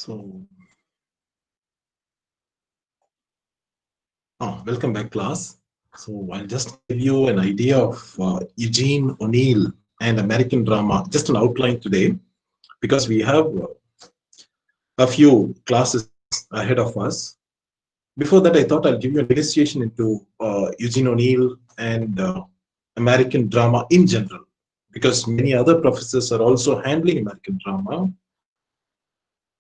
So, welcome back, class. So, I'll just give you an idea of Eugene O'Neill and American drama, just an outline today, because we have a few classes ahead of us. Before that, I thought I'll give you an initiation into Eugene O'Neill and American drama in general, because many other professors are also handling American drama.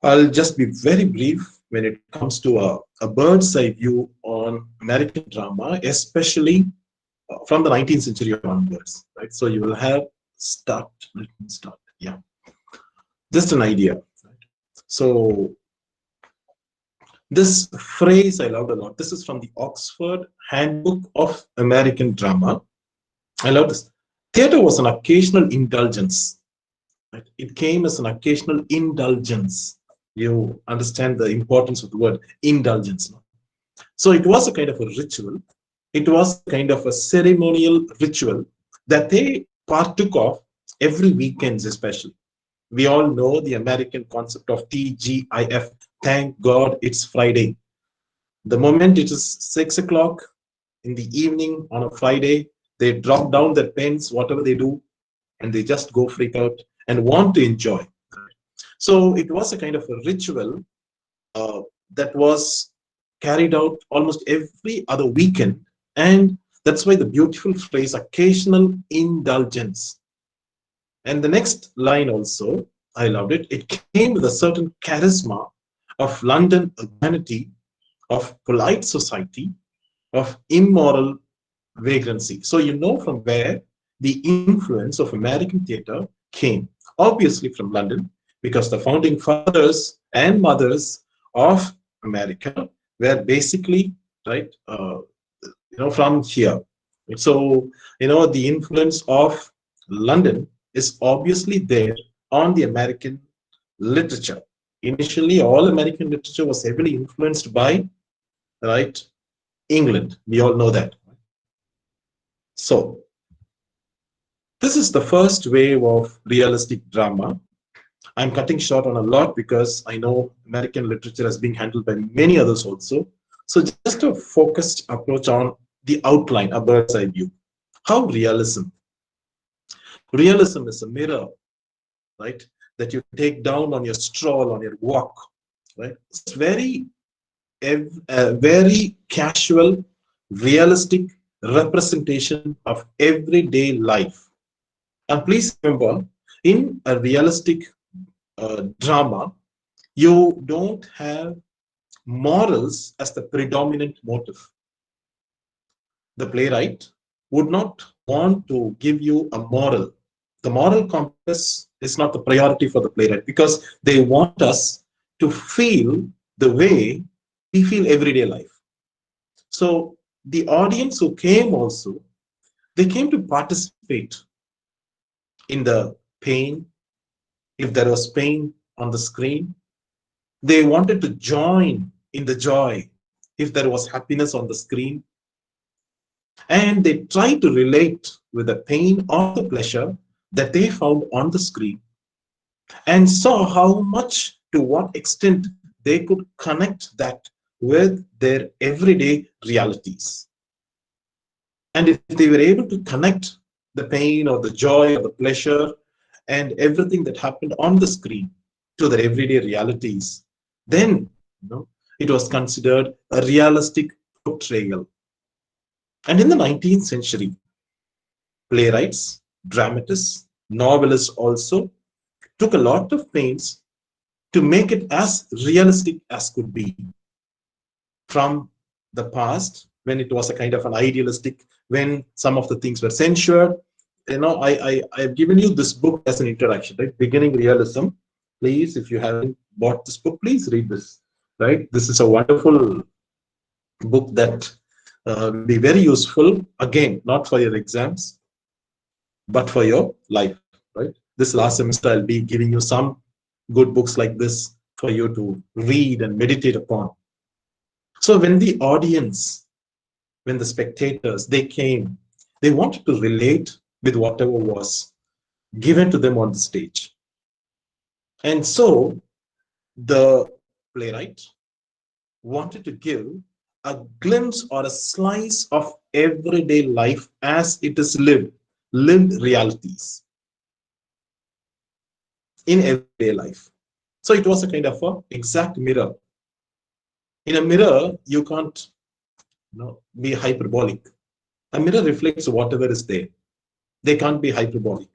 I'll just be very brief when it comes to a bird's eye view on American drama, especially from the 19th century onwards, right? So you will have let me start, yeah. Just an idea, right? So this phrase I loved a lot. This is from the Oxford Handbook of American Drama. I love this. Theater was an occasional indulgence, right? It came as an occasional indulgence. You understand the importance of the word indulgence. No? So it was a kind of a ritual. It was kind of a ceremonial ritual that they partook of every weekends, especially. We all know the American concept of TGIF. Thank God it's Friday. The moment it is 6 o'clock in the evening on a Friday, they drop down their pens, whatever they do, and they just go freak out and want to enjoy. So it was a kind of a ritual that was carried out almost every other weekend. And that's why the beautiful phrase, occasional indulgence. And the next line also, I loved it. It came with a certain charisma of London urbanity, of polite society, of immoral vagrancy. So you know from where the influence of American theater came. Obviously from London, because the founding fathers and mothers of America were basically, right, from here. So, the influence of London is obviously there on the American literature. Initially, all American literature was heavily influenced by, right, England. We all know that. So, this is the first wave of realistic drama. I'm cutting short on a lot because I know American literature is being handled by many others also. So just a focused approach on the outline, a bird's eye view. How realism? Realism is a mirror, right, that you take down on your stroll, on your walk, right? It's very casual, realistic representation of everyday life. And please remember, in a realistic drama, you don't have morals as the predominant motive. The playwright would not want to give you a moral. The moral compass is not the priority for the playwright because they want us to feel the way we feel everyday life. So the audience who came also, they came to participate in the pain. If there was pain on the screen, they wanted to join in the joy if there was happiness on the screen. And they tried to relate with the pain or the pleasure that they found on the screen and saw how much, to what extent they could connect that with their everyday realities. And if they were able to connect the pain or the joy or the pleasure and everything that happened on the screen to their everyday realities, then it was considered a realistic portrayal. And in the 19th century, playwrights, dramatists, novelists also took a lot of pains to make it as realistic as could be. From the past, when it was a kind of an idealistic, when some of the things were censured, I've given you this book as an introduction, right? Beginning Realism. Please, if you haven't bought this book, please read this, right? This is a wonderful book that will be very useful, again, not for your exams, but for your life, right? This last semester, I'll be giving you some good books like this for you to read and meditate upon. So when the audience, when the spectators, they came, they wanted to relate with whatever was given to them on the stage. And so the playwright wanted to give a glimpse or a slice of everyday life as it is lived realities in everyday life. So it was a kind of a exact mirror. In a mirror, you can't be hyperbolic. A mirror reflects whatever is there. They can't be hyperbolic.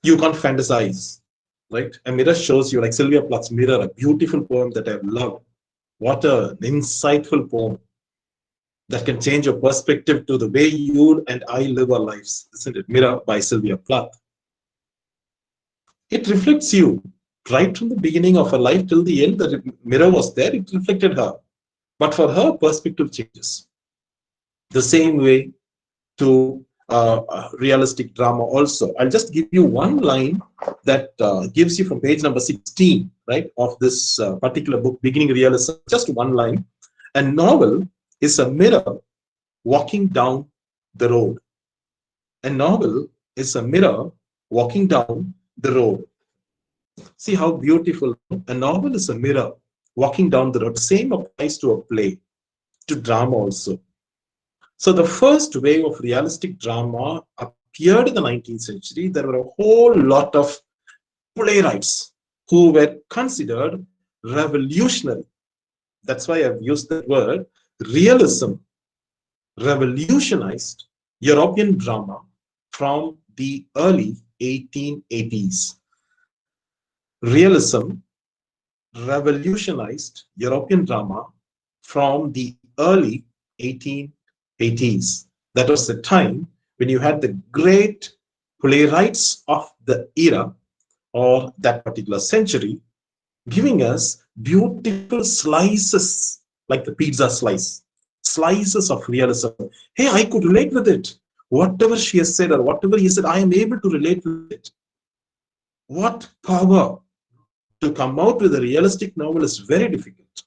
You can't fantasize, right? A mirror shows you, like Sylvia Plath's Mirror, a beautiful poem that I've loved. What an insightful poem that can change your perspective to the way you and I live our lives, isn't it? Mirror by Sylvia Plath. It reflects you right from the beginning of her life till the end. The mirror was there, it reflected her. But for her, perspective changes. The same way to realistic drama also. I'll just give you one line that gives you from page number 16, right, of this particular book, Beginning Realism, just one line. A novel is a mirror walking down the road. A novel is a mirror walking down the road. See how beautiful. A novel is a mirror walking down the road. Same applies to a play, to drama also. So the first wave of realistic drama appeared in the 19th century. There were a whole lot of playwrights who were considered revolutionary. That's why I've used the word realism. Revolutionized European drama from the early 1880s. Realism revolutionized European drama from the early 1880s. That was the time when you had the great playwrights of the era or that particular century giving us beautiful slices, like the pizza slice, slices of realism. Hey, I could relate with it. Whatever she has said or whatever he said, I am able to relate with it. What power! To come out with a realistic novel is very difficult,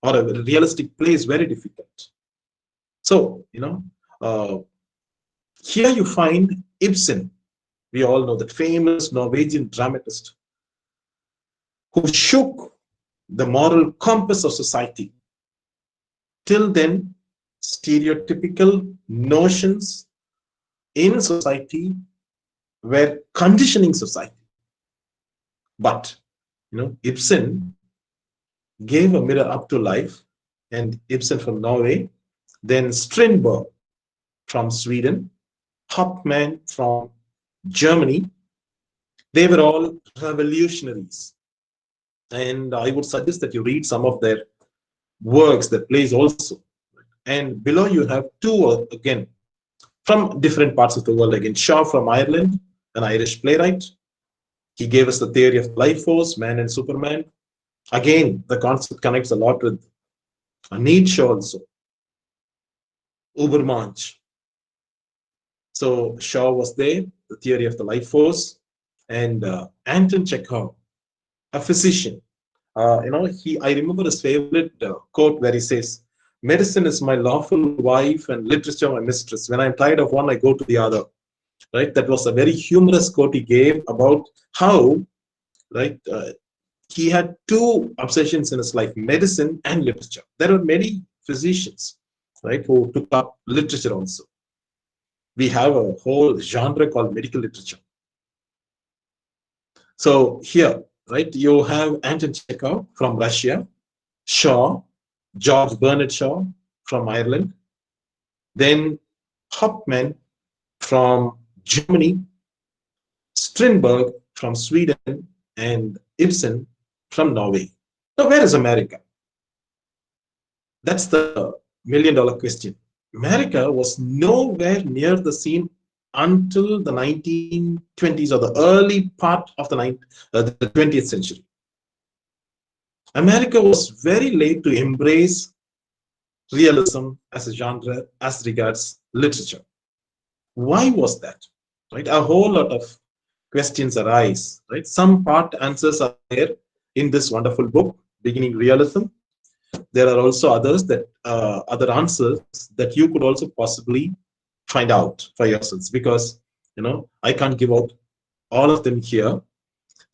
or a realistic play is very difficult. So, here you find Ibsen. We all know that famous Norwegian dramatist who shook the moral compass of society. Till then, stereotypical notions in society were conditioning society. But, Ibsen gave a mirror up to life, and Ibsen from Norway, then Strindberg from Sweden, Hauptmann from Germany. They were all revolutionaries. And I would suggest that you read some of their works, their plays also. And below you have two, again, from different parts of the world. Again, Shaw from Ireland, an Irish playwright. He gave us the theory of life force, man and Superman. Again, the concept connects a lot with Nietzsche also. Ubermensch. So Shaw was there, the theory of the life force, and Anton Chekhov, a physician. I remember his favorite quote where he says, "Medicine is my lawful wife and literature my mistress. When I'm tired of one, I go to the other." Right? That was a very humorous quote he gave about how, right, he had two obsessions in his life: medicine and literature. There are many physicians, right, who took up literature also. We have a whole genre called medical literature. So here, right, you have Anton Chekhov from Russia, Shaw, George Bernard Shaw from Ireland, then Hauptmann from Germany, Strindberg from Sweden, and Ibsen from Norway. Now, where is America? That's the million-dollar question. America was nowhere near the scene until the 1920s or the early part of the 20th century. America was very late to embrace realism as a genre as regards literature. Why was that? Right? A whole lot of questions arise. Right? Some part answers are there in this wonderful book, Beginning Realism. There are also others that other answers that you could also possibly find out for yourselves, because I can't give out all of them here.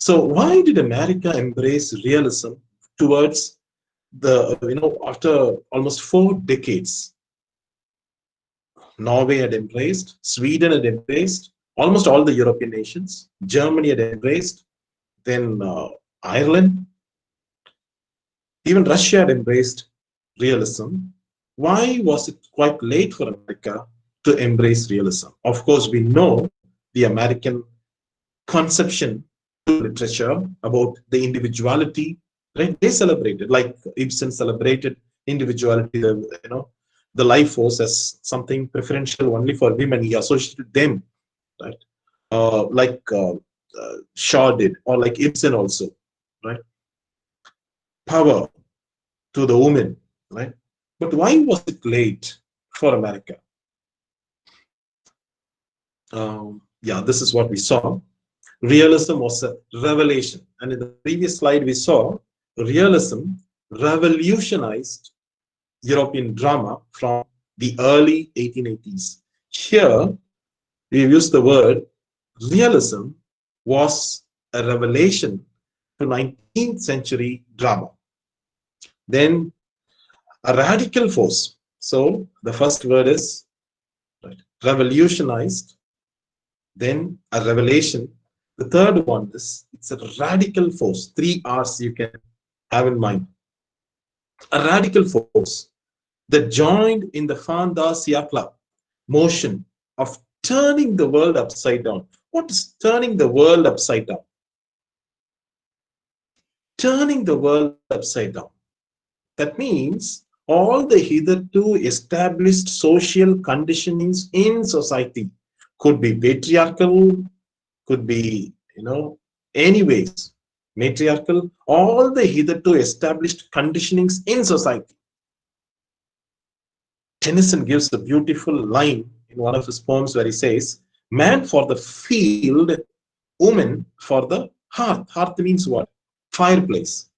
So why did America embrace realism towards after almost 4 decades? Norway had embraced, Sweden had embraced, almost all the European nations, Germany had embraced, then Ireland, even Russia had embraced realism. Why was it quite late for America to embrace realism? Of course, we know the American conception to literature about the individuality, right? They celebrated, like Ibsen celebrated individuality, the life force as something preferential only for women. He associated them, right? Shaw did, or like Ibsen also, right? Power to the woman, right? But why was it late for America? Yeah, this is what we saw. Realism was a revelation. And in the previous slide, we saw realism revolutionized European drama from the early 1880s. Here, we use the word realism was a revelation to 19th century drama. Then a radical force. So the first word is revolutionized, then a revelation. The third one is it's a radical force. 3 R's you can have in mind. A radical force that joined in the Fantasia Club motion of turning the world upside down. What is turning the world upside down? Turning the world upside down. That means all the hitherto established social conditionings in society could be patriarchal, could be, anyways, matriarchal, all the hitherto established conditionings in society. Tennyson gives a beautiful line in one of his poems where he says, man for the field, woman for the hearth. Hearth means what? Fireplace.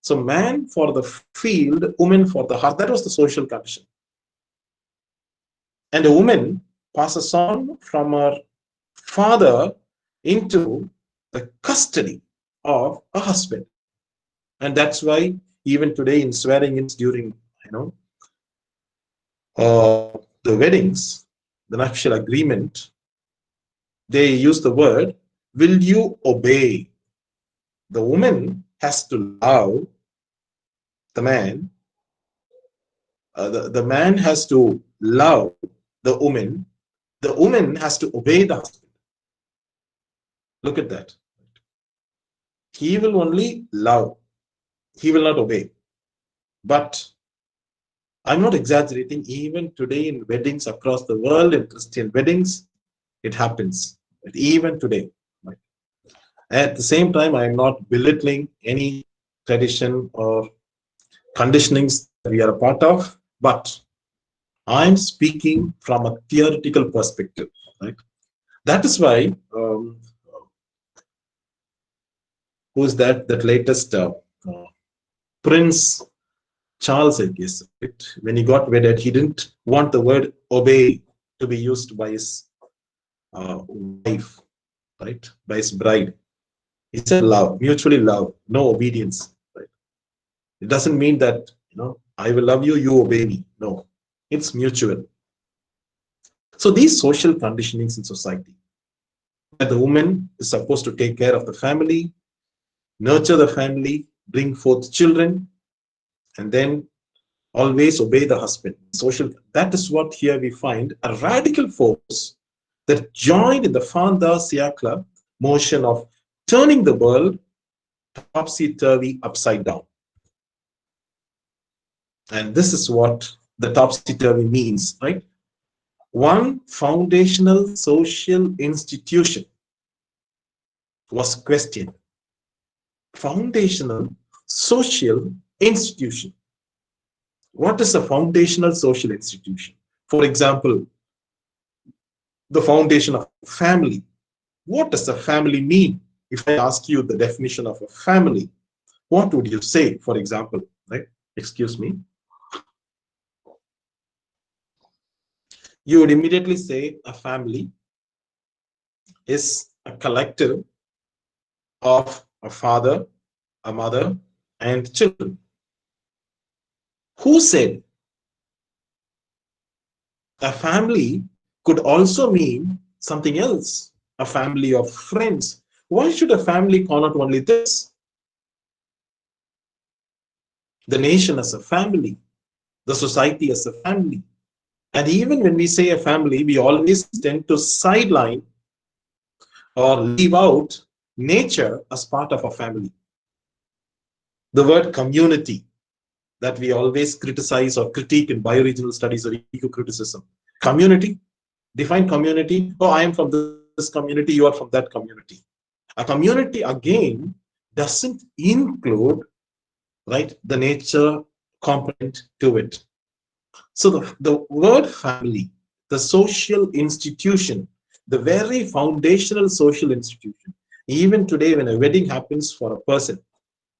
So man for the field, woman for the hearth. That was the social condition. And a woman passes on from her father into the custody of a husband. And that's why even today in swearing-ins during, the weddings, the nuptial agreement, they use the word, will you obey? The woman has to love the man. The man has to love the woman. The woman has to obey the husband. Look at that. He will only love. He will not obey. But I'm not exaggerating. Even today in weddings across the world, in Christian weddings, it happens. But even today. Right? At the same time, I'm not belittling any tradition or conditionings that we are a part of, but I'm speaking from a theoretical perspective. Right? That is why, who's that? That latest Prince Charles, I guess, right? When he got wedded, he didn't want the word obey to be used by his wife, right? By his bride. He said love, mutually love, no obedience, right? It doesn't mean that, I will love you, you obey me. No, it's mutual. So these social conditionings in society, where the woman is supposed to take care of the family, nurture the family, bring forth children, and then always obey the husband. Social, that is what here we find a radical force that joined in the Fantasia Club motion of turning the world topsy-turvy upside down. And this is what the topsy-turvy means, right? One foundational social institution was questioned. Foundational social institution. What is a foundational social institution? For example, the foundation of family. What does a family mean? If I ask you the definition of a family, what would you say, for example, right? Excuse me. You would immediately say a family is a collective of a father, a mother, and children. Who said a family could also mean something else? A family of friends. Why should a family connote only this? The nation as a family, the society as a family. And even when we say a family, we always tend to sideline or leave out nature as part of a family. The word community that we always criticize or critique in bioregional studies or eco-criticism. Community, define community. Oh, I am from this community, you are from that community. A community, again, doesn't include, right, the nature component to it. So the word family, the social institution, the very foundational social institution, even today when a wedding happens for a person,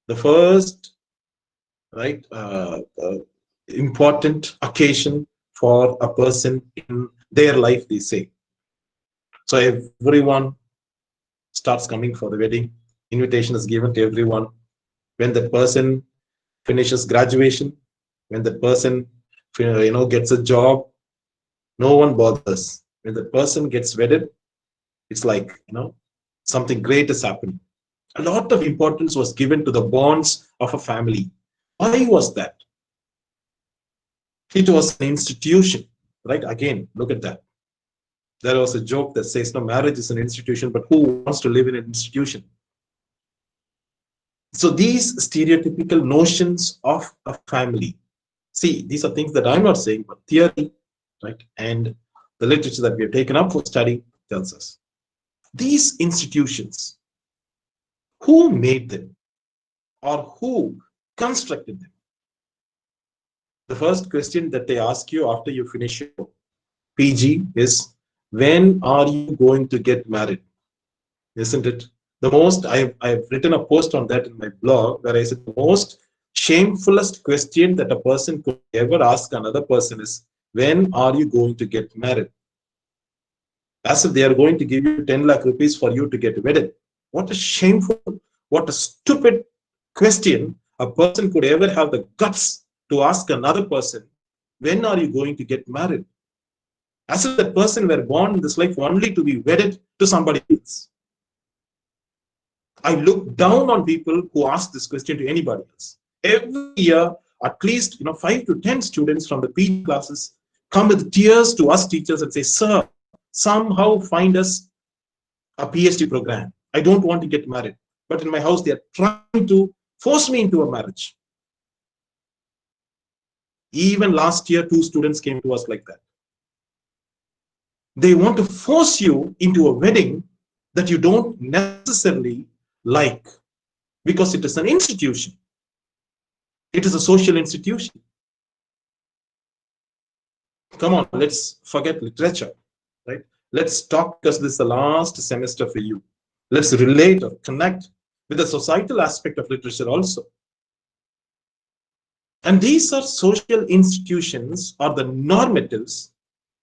the first, right, important occasion for a person in their life, they say. So everyone starts coming for the wedding. Invitation is given to everyone. When that person finishes graduation, when that person gets a job, no one bothers. When the person gets wedded, it's like, something great is happening. A lot of importance was given to the bonds of a family. Why was that? It was an institution, right? Again, look at that. There was a joke that says, no, marriage is an institution, but who wants to live in an institution? So these stereotypical notions of a family, see, these are things that I'm not saying, but theory, right? And the literature that we have taken up for study tells us. These institutions, who made them or who constructed them? The first question that they ask you after you finish your PG is, when are you going to get married? Isn't it? The most, I've written a post on that in my blog where I said the most shamefulest question that a person could ever ask another person is, when are you going to get married? As if they are going to give you 10 lakh rupees for you to get wedded. What a shameful, what a stupid question a person could ever have the guts to ask another person, when are you going to get married? As if that person were born in this life only to be wedded to somebody else. I look down on people who ask this question to anybody else. Every year, at least 5 to 10 students from the PG classes come with tears to us teachers and say, sir, somehow find us a PhD program. I don't want to get married. But in my house, they are trying to force me into a marriage. Even last year, 2 students came to us like that. They want to force you into a wedding that you don't necessarily like, because it is an institution. It is a social institution. Come on, let's forget literature, right? Let's talk, because this is the last semester for you. Let's relate or connect with the societal aspect of literature also. And these are social institutions or the normatives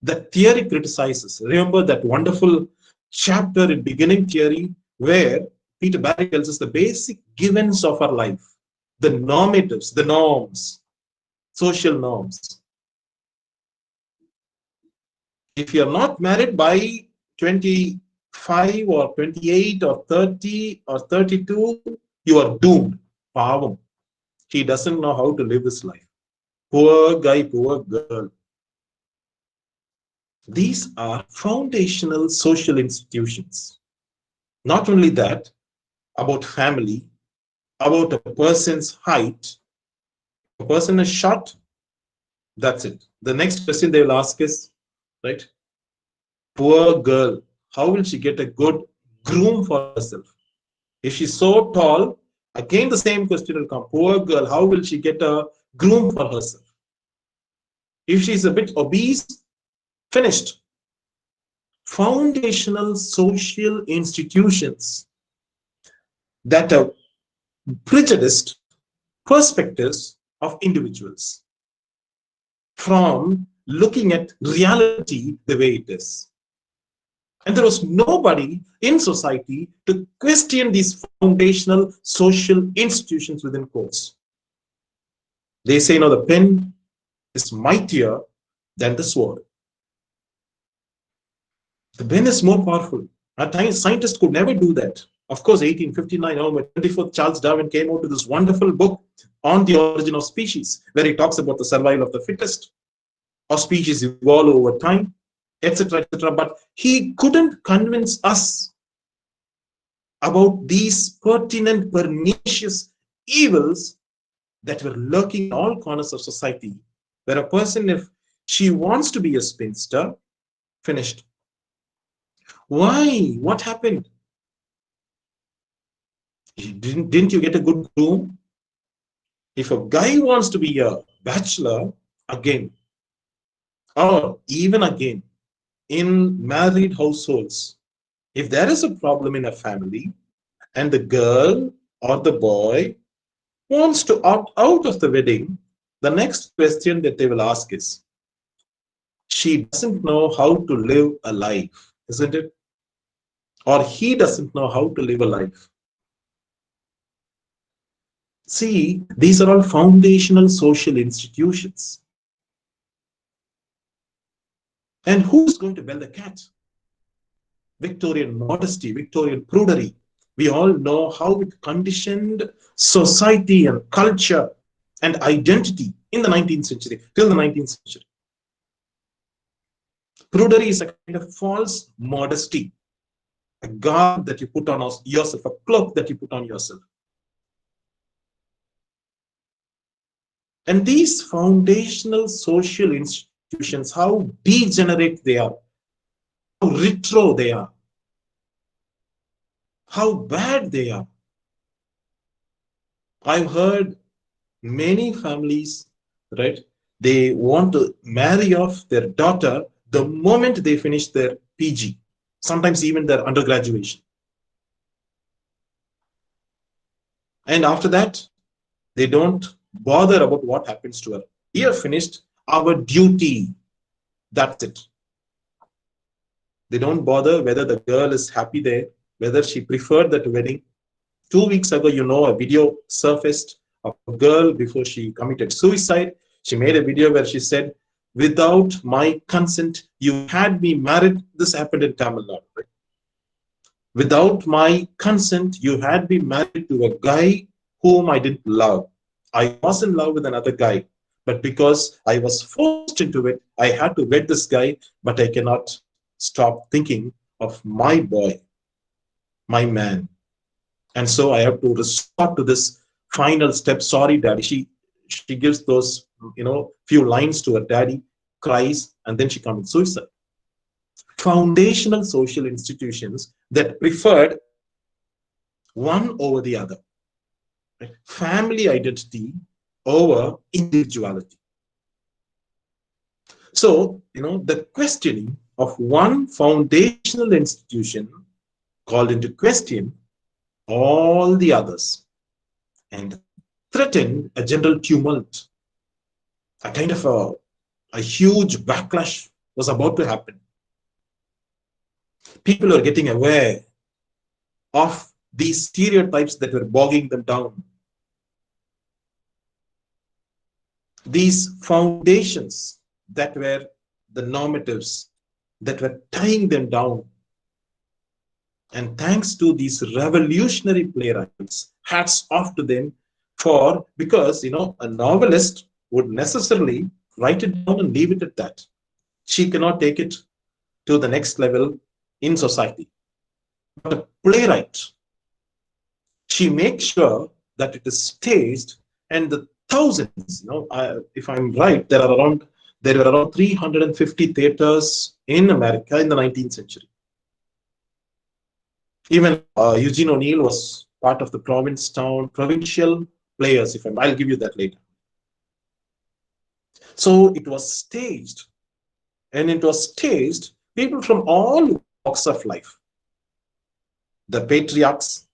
that theory criticizes. Remember that wonderful chapter in beginning theory where Peter Barry tells us the basic givens of our life, the normatives, the norms, social norms. If you're not married by 25 or 28 or 30 or 32, you are doomed. Pavam. He doesn't know how to live his life. Poor guy, poor girl. These are foundational social institutions. Not only that, about family, about a person's height. If a person is short, that's it. The next question they will ask is, right, poor girl, how will she get a good groom for herself? If she's so tall, again the same question will come. Poor girl, how will she get a groom for herself? If she's a bit obese, finished. Foundational social institutions that are prejudiced perspectives of individuals from looking at reality the way it is. And there was nobody in society to question these foundational social institutions within quotes. They say, the pen is mightier than the sword. The pen is more powerful. At times, scientists could never do that. Of course, 1859, November 24th, Charles Darwin came out with this wonderful book on the origin of species, where he talks about the survival of the fittest, how species evolve over time, etc., etc. But he couldn't convince us about these pertinent, pernicious evils that were lurking in all corners of society, where a person, if she wants to be a spinster, finished. Why? What happened? Didn't you get a good groom? If a guy wants to be a bachelor, again, or even again, in married households, if there is a problem in a family and the girl or the boy wants to opt out of the wedding, the next question that they will ask is, she doesn't know how to live a life, isn't it? Or he doesn't know how to live a life. See, these are all foundational social institutions. And who's going to bell the cat? Victorian modesty, Victorian prudery. We all know how it conditioned society and culture and identity in the 19th century, till the 19th century. Prudery is a kind of false modesty, a garb that you put on yourself, a cloak that you put on yourself. And these foundational social institutions, how degenerate they are, how retro they are, how bad they are. I've heard many families, right? They want to marry off their daughter the moment they finish their PG, sometimes even their undergraduation. And after that, they don't bother about what happens to her. We have finished our duty. That's it. They don't bother whether the girl is happy there, whether she preferred that wedding. 2 weeks ago, a video surfaced of a girl before she committed suicide. She made a video where she said, without my consent, you had me married. This happened in Tamil Nadu. Right? Without my consent, you had me married to a guy whom I didn't love. I was in love with another guy, but because I was forced into it, I had to wed this guy, but I cannot stop thinking of my boy, my man. And so I have to resort to this final step. Sorry, daddy. She gives those, few lines to her daddy, cries, and then she commits suicide. Foundational social institutions that preferred one over the other. Right? Family identity over individuality. So, the questioning of one foundational institution called into question all the others and threatened a general tumult. A kind of a huge backlash was about to happen. People are getting aware of these stereotypes that were bogging them down. These foundations that were the normatives that were tying them down. And thanks to these revolutionary playwrights, hats off to them because, a novelist would necessarily write it down and leave it at that. She cannot take it to the next level in society. But a playwright, she makes sure that it is staged, and the thousands, if I'm right, there were around 350 theaters in America in the 19th century. Even Eugene O'Neill was part of the provincial players. I'll give you that later. So it was staged, and it was staged people from all walks of life. The patriarchs,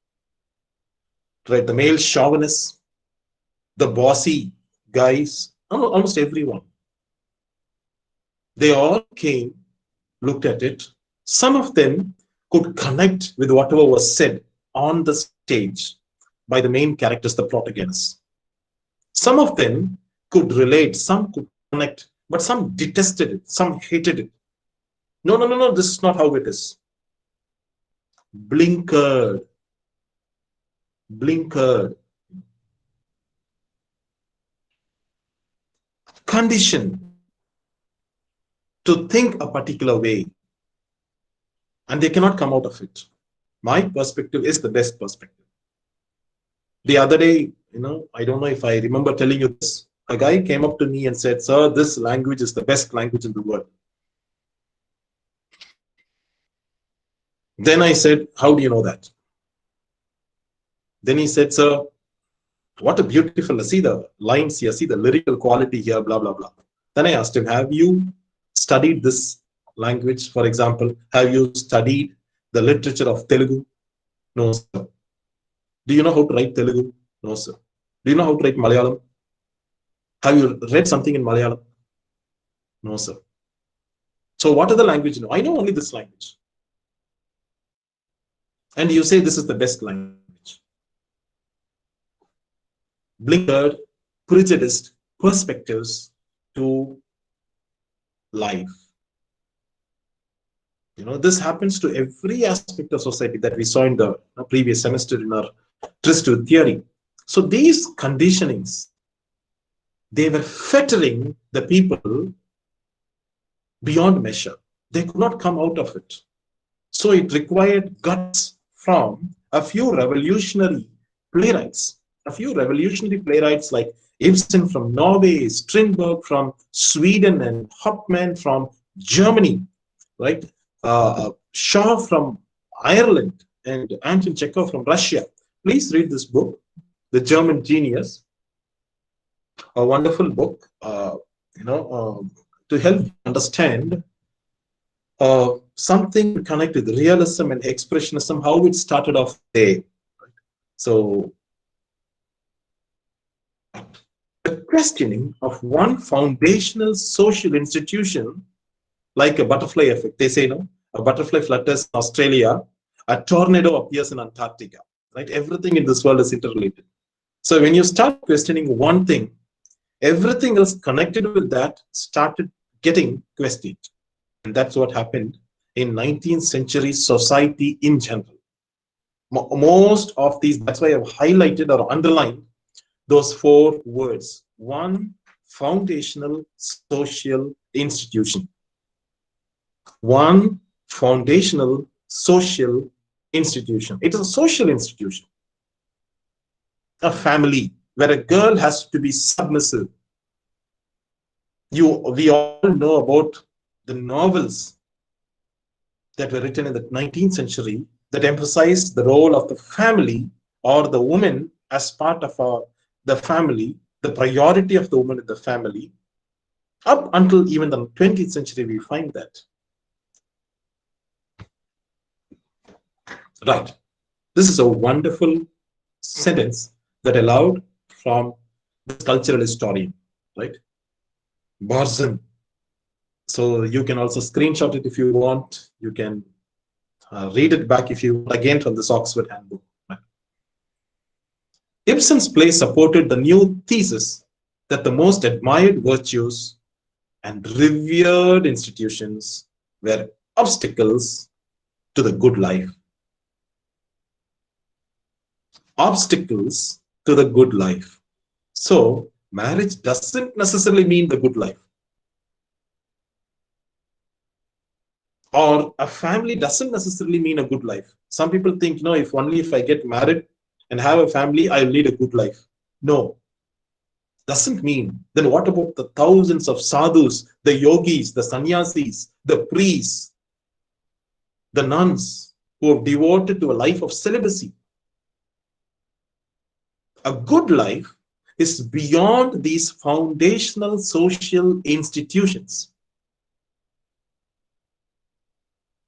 right? The male chauvinists, the bossy guys, almost everyone. They all came, looked at it, Some of them could connect with whatever was said on the stage by the main characters, the protagonists. Some of them could relate, some could connect, but some detested it, some hated it. No, no, no, no, this is not how it is. Blinkered, blinkered, conditioned to think a particular way, and they cannot come out of it. My perspective is the best perspective. The other day, I don't know if I remember telling you this. A guy came up to me and said, "Sir, this language is the best language in the world." Then I said, "How do you know that?" Then he said, "Sir, what a beautiful, see the lines here, see the lyrical quality here, blah, blah, blah." Then I asked him, "Have you studied this language? For example, have you studied the literature of Telugu?" "No, sir." "Do you know how to write Telugu?" "No, sir." "Do you know how to write Malayalam? Have you read something in Malayalam?" "No, sir." "So what other language you know?" "I know only this language." "And you say this is the best language." Blinkered, prejudiced perspectives to life. This happens to every aspect of society that we saw in the previous semester in our tryst with theory. So these conditionings, they were fettering the people beyond measure. They could not come out of it. So it required guts from a few revolutionary playwrights. A few revolutionary playwrights like Ibsen from Norway, Strindberg from Sweden, and Hauptmann from Germany, right? Shaw from Ireland, and Anton Chekhov from Russia. Please read this book, The German Genius, a wonderful book, to help you understand something connected with realism and expressionism, how it started off there. So, the questioning of one foundational social institution, like a butterfly effect. They say, a butterfly flutters in Australia, a tornado appears in Antarctica, right? Everything in this world is interrelated. So when you start questioning one thing, everything else connected with that started getting questioned. And that's what happened in 19th century society in general. Most of these, that's why I've highlighted or underlined those four words. One, foundational social institution. One, foundational social institution. It is a social institution. A family where a girl has to be submissive. We all know about the novels that were written in the 19th century that emphasized the role of the family or the woman as part of the family, the priority of the woman in the family. Up until even the 20th century, we find that. Right. This is a wonderful sentence that allowed from this cultural historian, right? Barzan. So you can also screenshot it if you want. You can read it back if you want, again from this Oxford Handbook. Right? Ibsen's play supported the new thesis that the most admired virtues and revered institutions were obstacles to the good life. Obstacles to the good life. So marriage doesn't necessarily mean the good life. Or a family doesn't necessarily mean a good life. Some people think, if only if I get married and have a family, I'll lead a good life. No, doesn't mean. Then what about the thousands of sadhus, the yogis, the sannyasis, the priests, the nuns who have devoted to a life of celibacy? A good life is beyond these foundational social institutions.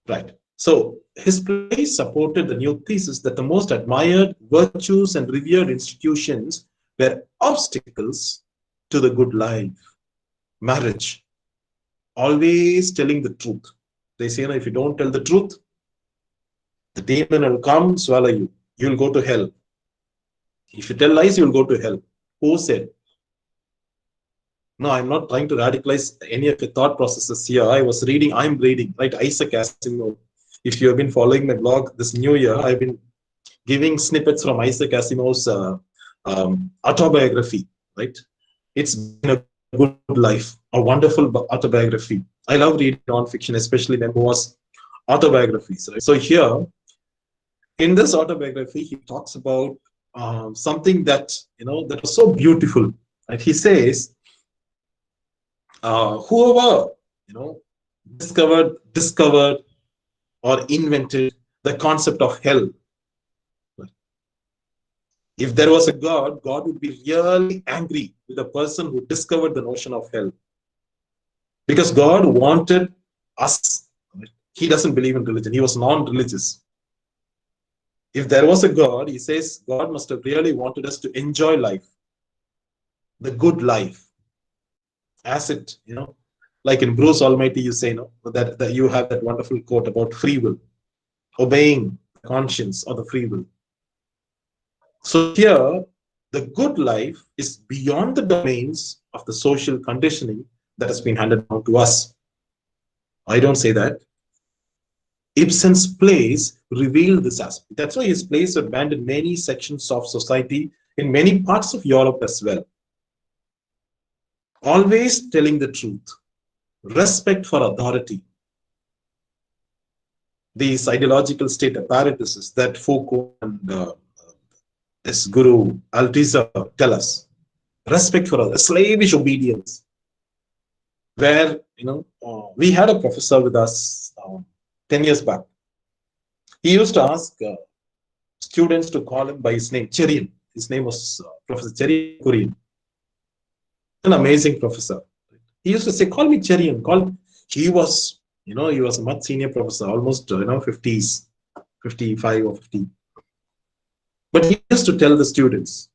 Right. So his play supported the new thesis that the most admired virtues and revered institutions were obstacles to the good life. Marriage. Always telling the truth. They say, if you don't tell the truth, the demon will come, swallow you. You'll go to hell. If you tell lies, you'll go to hell. Who said? No, I'm not trying to radicalize any of your thought processes here. I'm reading, right? Isaac Asimov. If you have been following my blog this new year, I've been giving snippets from Isaac Asimov's autobiography, right? It's been a good life, a wonderful autobiography. I love reading nonfiction, especially memoirs, autobiographies, right? So here, in this autobiography, he talks about something that, that was so beautiful. Right? He says, whoever, discovered or invented the concept of hell. If there was a God, God would be really angry with the person who discovered the notion of hell. Because God wanted us. He doesn't believe in religion. He was non-religious. If there was a God, he says God must have really wanted us to enjoy life, the good life, as it, like in Bruce Almighty, you say, that you have that wonderful quote about free will, obeying the conscience or the free will. So here, the good life is beyond the domains of the social conditioning that has been handed down to us. I don't say that. Ibsen's plays reveal this aspect. That's why his plays are banned in many sections of society, in many parts of Europe as well. Always telling the truth, respect for authority. These ideological state apparatuses that Foucault and this Guru Althusser tell us. Respect for slavish obedience. Where, we had a professor with us 10 years back. He used to ask students to call him by his name, Cherian. His name was Professor Cherian Kurian. An amazing professor. He used to say, call me Cherian. He was, he was a much senior professor, almost, 50s, 55 or 50. But he used to tell the students,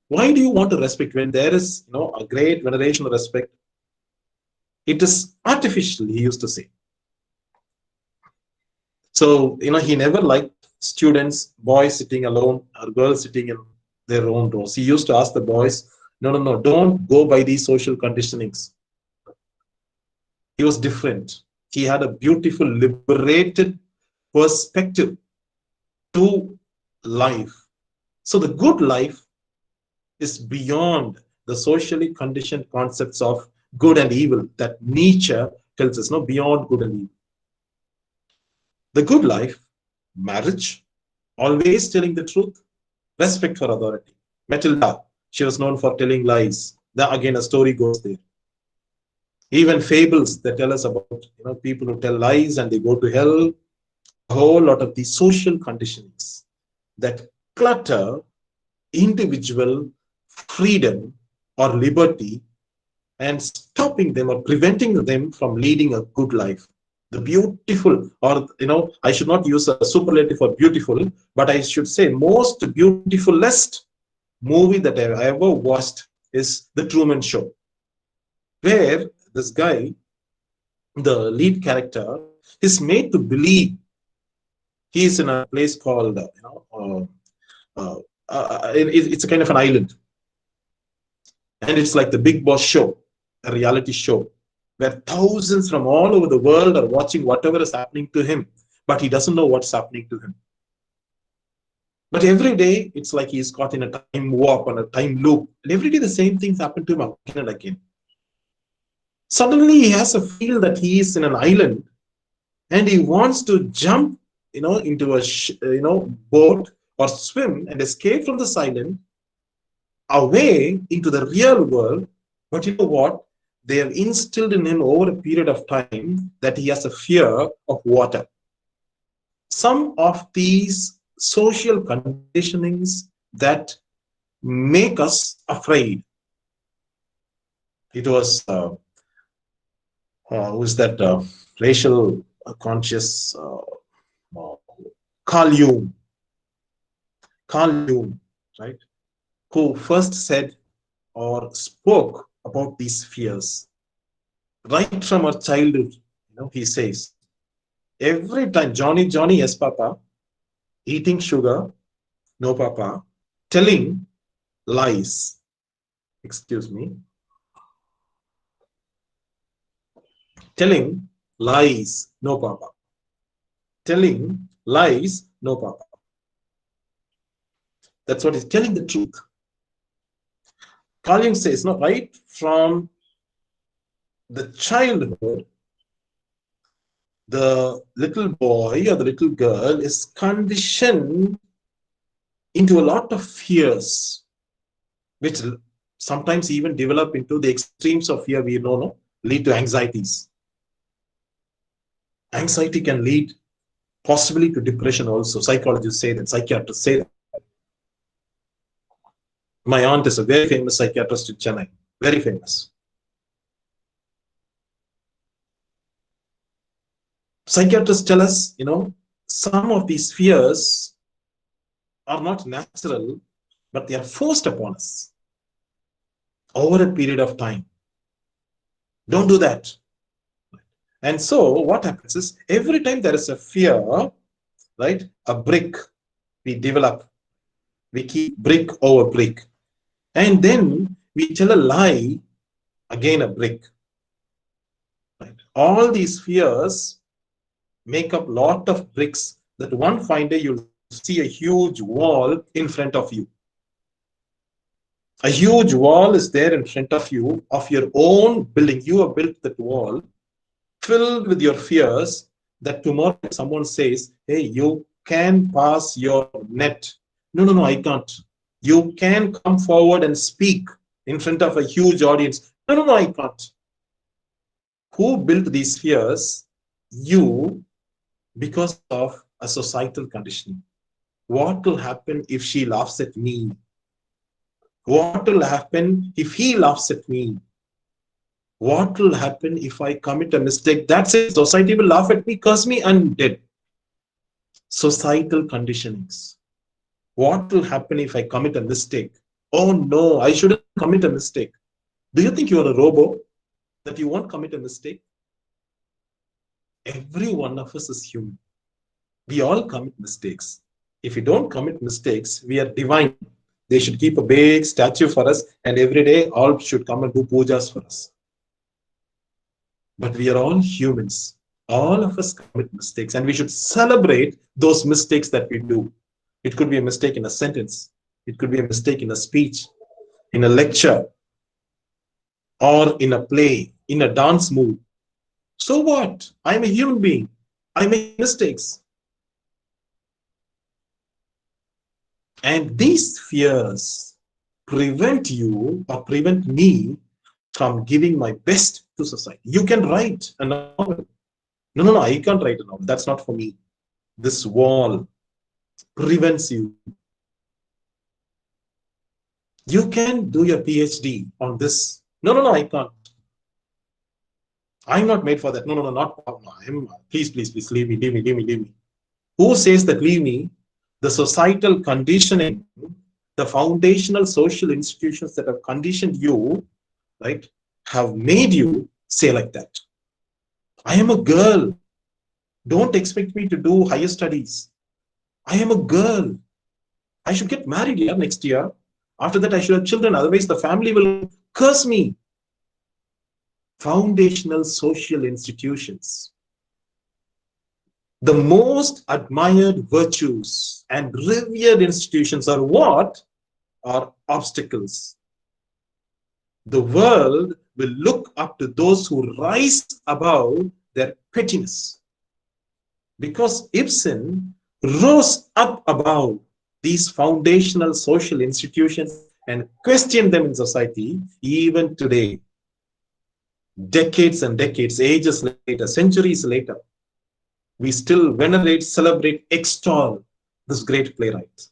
why do you want to respect when there is, a great veneration of respect? It is artificial, he used to say. So, he never liked students, boys sitting alone or girls sitting in their own rows. He used to ask the boys, no, don't go by these social conditionings. He was different. He had a beautiful, liberated perspective to life. So the good life is beyond the socially conditioned concepts of good and evil that Nietzsche tells us, beyond good and evil. The good life, marriage, always telling the truth, respect for authority. Matilda, she was known for telling lies. Again, a story goes there. Even fables that tell us about people who tell lies and they go to hell. A whole lot of these social conditionings that clutter individual freedom or liberty and stopping them or preventing them from leading a good life. The beautiful, or I should not use a superlative for beautiful, but I should say most beautifulest movie that I ever watched is The Truman Show, where this guy, the lead character, is made to believe he is in a place called, it's a kind of an island. And it's like the Big Boss show, a reality show, where thousands from all over the world are watching whatever is happening to him, but he doesn't know what's happening to him. But every day, it's like he's caught in a time warp and a time loop. And every day, the same things happen to him again and again. Suddenly, he has a feel that he is in an island and he wants to jump, into a, boat or swim and escape from this island away into the real world. But you know what? They have instilled in him over a period of time that he has a fear of water. Some of these social conditionings that make us afraid. It was, who's that racial conscious Carl Jung, right? Who first said or spoke about these fears. Right from our childhood, he says, Every time, Johnny, Johnny, yes, Papa. Eating sugar, no, Papa. Telling lies, excuse me. Telling lies, no, Papa. Telling lies, no, Papa. That's what he's telling the truth. Carl Jung says, no, right from the childhood, the little boy or the little girl is conditioned into a lot of fears, which sometimes even develop into the extremes of fear we know, no, lead to anxieties. Anxiety can lead possibly to depression also. Psychologists say that, psychiatrists say that. My aunt is a very famous psychiatrist in Chennai, very famous. Psychiatrists tell us, some of these fears are not natural, but they are forced upon us over a period of time. Don't do that. And so what happens is every time there is a fear, right, a brick we develop, we keep brick over brick. And then we tell a lie, again a brick. Right? All these fears make up a lot of bricks that one fine day you'll see a huge wall in front of you. A huge wall is there in front of you of your own building. You have built that wall filled with your fears that tomorrow someone says, hey, you can pass your net. No, no, no, I can't. You can come forward and speak in front of a huge audience. No, no, no, I can't. Who built these fears? You, because of a societal conditioning. What will happen if she laughs at me? What will happen if he laughs at me? What will happen if I commit a mistake? That's it. Society will laugh at me, curse me, and dead. Societal conditionings. What will happen if I commit a mistake? Oh no, I shouldn't commit a mistake. Do you think you are a robot that you won't commit a mistake? Every one of us is human. We all commit mistakes. If we don't commit mistakes, we are divine. They should keep a big statue for us, and every day all should come and do pujas for us. But we are all humans. All of us commit mistakes, and we should celebrate those mistakes that we do. It could be a mistake in a sentence. It could be a mistake in a speech, in a lecture, or in a play, in a dance move. So what? I'm a human being. I make mistakes. And these fears prevent you or prevent me from giving my best to society. You can write a novel. No, no, no, I can't write a novel. That's not for me. This wall prevents you. You can do your PhD on this. No, no, no, I can't. I'm not made for that. No, no, no, not. Please, please, please, leave me, leave me, leave me, leave me. Who says that leave me? The societal conditioning, the foundational social institutions that have conditioned you, right, have made you say like that. I am a girl. Don't expect me to do higher studies. I am a girl. I should get married here next year. After that, I should have children. Otherwise, the family will curse me. Foundational social institutions. The most admired virtues and revered institutions are what? Are obstacles. The world will look up to those who rise above their pettiness. Because Ibsen rose up above these foundational social institutions and questioned them in society, even today, decades and decades, ages later, centuries later, we still venerate, celebrate, extol this great playwright.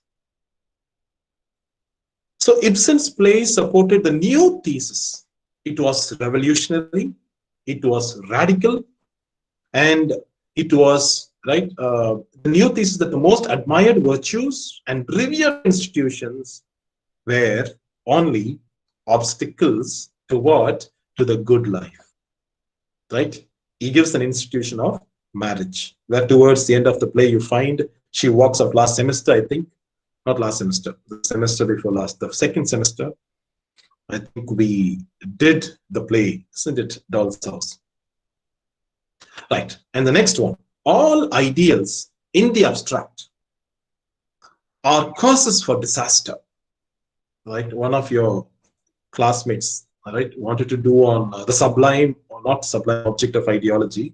So Ibsen's play supported the new thesis. It was revolutionary, it was radical, and it was the new thesis that the most admired virtues and revered institutions were only obstacles to what? To the good life. Right? He gives an institution of marriage, where towards the end of the play you find she walks out last semester, I think, not last semester, the semester before last, the second semester, I think we did the play, isn't it? Doll's House. Right. And the next one, all ideals in the abstract are causes for disaster. Right. One of your classmates, right, wanted to do on the sublime or not sublime object of ideology,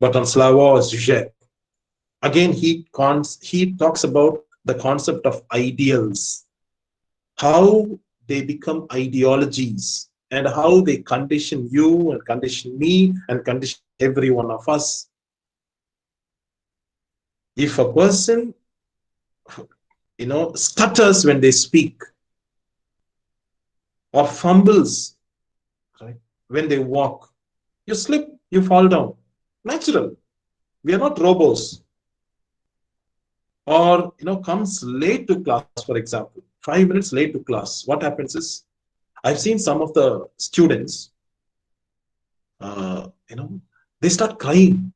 but on Slavoj Žižek. Again, he talks about the concept of ideals, how they become ideologies, and how they condition you and condition me and condition every one of us. If a person, stutters when they speak or fumbles, right, when they walk, you slip, you fall down. Natural. We are not robots. Or comes late to class, for example, 5 minutes late to class. What happens is, I've seen some of the students, they start crying.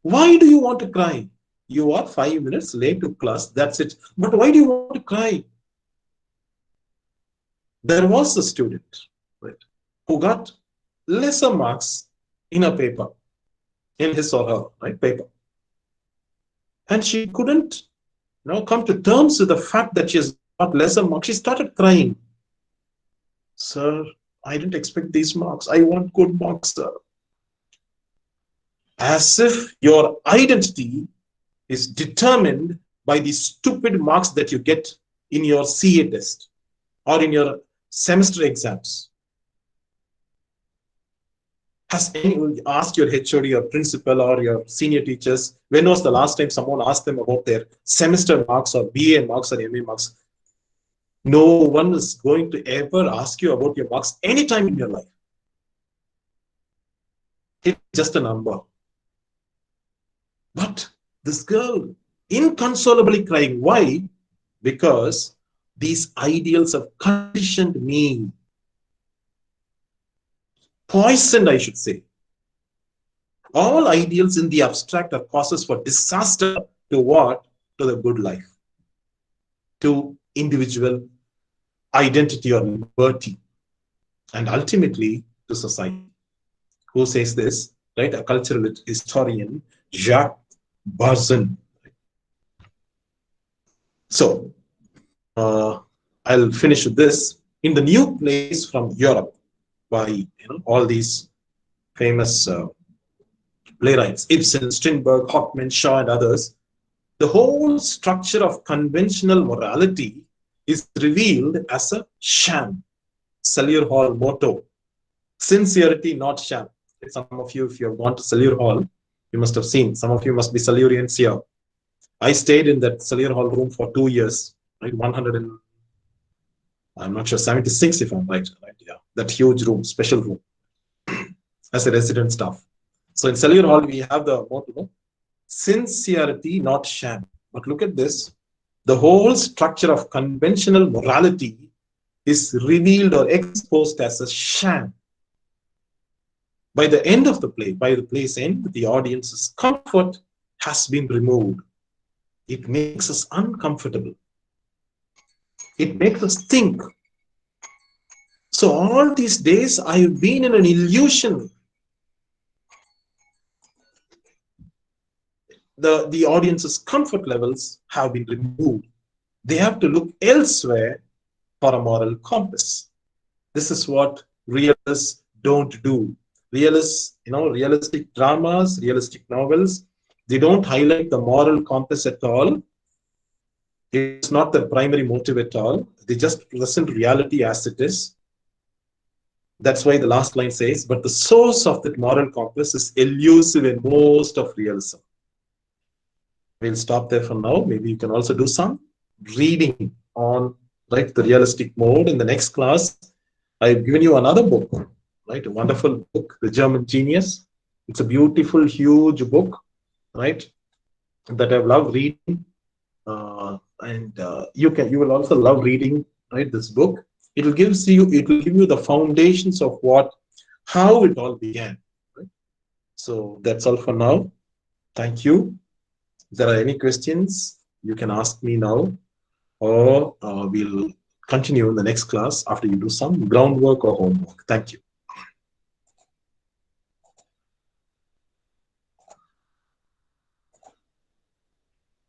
Why do you want to cry? You are 5 minutes late to class, that's it. But why do you want to cry? There was a student, right, who got lesser marks in a paper, in his or her, right, paper. And she couldn't come to terms with the fact that she has got lesser marks. She started crying. Sir, I didn't expect these marks. I want good marks, sir. As if your identity is determined by the stupid marks that you get in your CA test or in your semester exams. Has anyone asked your HOD or principal or your senior teachers, when was the last time someone asked them about their semester marks or BA marks or MA marks? No one is going to ever ask you about your marks anytime in your life. It's just a number. But this girl, inconsolably crying. Why? Because these ideals have conditioned me. Poisoned, I should say. All ideals in the abstract are causes for disaster to what? To the good life. To individual identity or liberty. And ultimately to society. Who says this? Right? A cultural historian, Jacques Barzun. So, I'll finish with this. In the new plays from Europe, by all these famous playwrights, Ibsen, Strindberg, Hoffmann, Shaw, and others, the whole structure of conventional morality is revealed as a sham. Cellular Hall motto: sincerity, not sham. Some of you, if you have gone to Cellular Hall, you must have seen. Some of you must be Cellurians here. I stayed in that Cellular Hall room for 2 years, right? 100 and I'm not sure, 76 if I'm right. Yeah, that huge room, special room, as a resident staff. So in Cellular Hall, we have the motto: sincerity, not sham. But look at this. The whole structure of conventional morality is revealed or exposed as a sham. By the end of the play, by the play's end, the audience's comfort has been removed. It makes us uncomfortable. It makes us think. So all these days, I've been in an illusion. The audience's comfort levels have been removed. They have to look elsewhere for a moral compass. This is what realists don't do. Realists, realistic dramas, realistic novels, they don't highlight the moral compass at all. It's not their primary motive at all. They just present reality as it is. That's why the last line says, but the source of that moral compass is elusive in most of realism. We'll stop there for now. Maybe you can also do some reading on the realistic mode. In the next class, I've given you another book, right? A wonderful book, The German Genius. It's a beautiful, huge book, right? That I've loved reading. You will also love reading, right, this book. It will give you the foundations of how it all began. Right? So that's all for now. Thank you. If there are any questions, you can ask me now, or we'll continue in the next class after you do some groundwork or homework. Thank you.